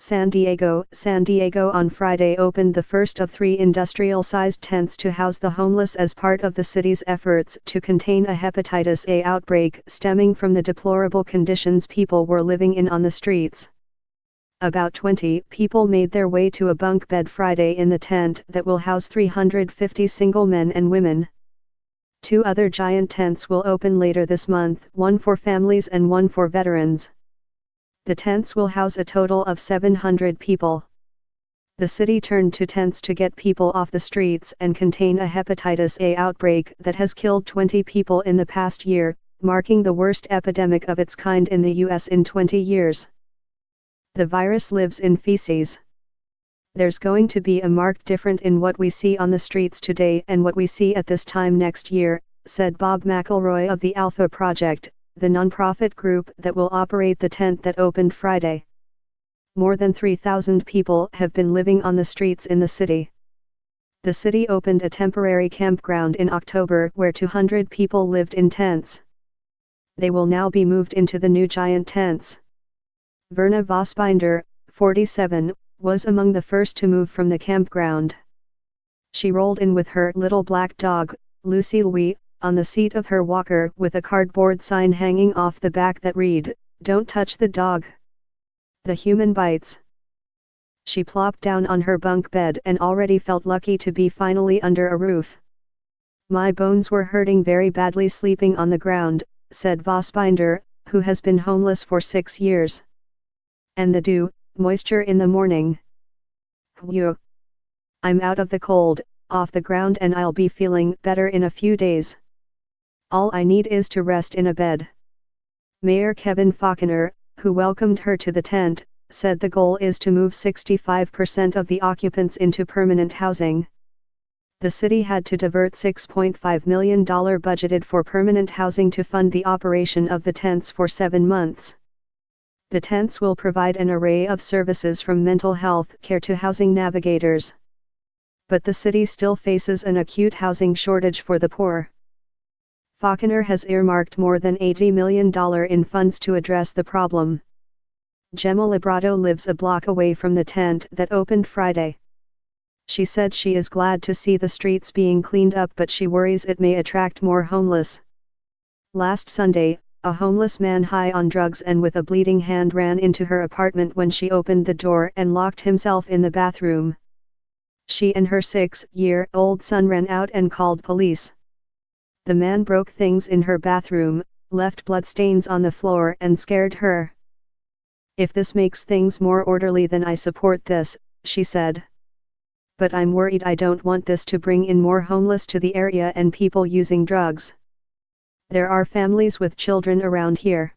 San Diego on Friday opened the first of 3 industrial-sized tents to house the homeless as part of the city's efforts to contain a hepatitis A outbreak stemming from the deplorable conditions people were living in on the streets. About 20 people made their way to a bunk bed Friday in the tent that will house 350 single men and women. 2 other giant tents will open later this month, one for families and one for veterans. The tents will house a total of 700 people. The city turned to tents to get people off the streets and contain a hepatitis A outbreak that has killed 20 people in the past year, marking the worst epidemic of its kind in the U.S. in 20 years. The virus lives in feces. There's going to be a marked difference in what we see on the streets today and what we see at this time next year, said Bob McElroy of the Alpha Project, the nonprofit group that will operate the tent that opened Friday. More than 3,000 people have been living on the streets in the city. The city opened a temporary campground in October where 200 people lived in tents. They will now be moved into the new giant tents. Verna Vosbinder, 47, was among the first to move from the campground. She rolled in with her little black dog, Lucy Louie, on the seat of her walker with a cardboard sign hanging off the back that read, "Don't touch the dog. The human bites." She plopped down on her bunk bed and already felt lucky to be finally under a roof. "My bones were hurting very badly sleeping on the ground," said Vosbinder, who has been homeless for 6 years. "And the dew, moisture in the morning. Phew. I'm out of the cold, off the ground, and I'll be feeling better in a few days. All I need is to rest in a bed." Mayor Kevin Faulconer, who welcomed her to the tent, said the goal is to move 65% of the occupants into permanent housing. The city had to divert $6.5 million budgeted for permanent housing to fund the operation of the tents for 7 months. The tents will provide an array of services from mental health care to housing navigators. But the city still faces an acute housing shortage for the poor. Faulconer has earmarked more than $80 million in funds to address the problem. Gemma Librado lives a block away from the tent that opened Friday. She said she is glad to see the streets being cleaned up, but she worries it may attract more homeless. Last Sunday, a homeless man high on drugs and with a bleeding hand ran into her apartment when she opened the door and locked himself in the bathroom. She and her 6-year-old son ran out and called police. The man broke things in her bathroom, left bloodstains on the floor, and scared her. "If this makes things more orderly, then I support this," she said. "But I'm worried. I don't want this to bring in more homeless to the area and people using drugs. There are families with children around here."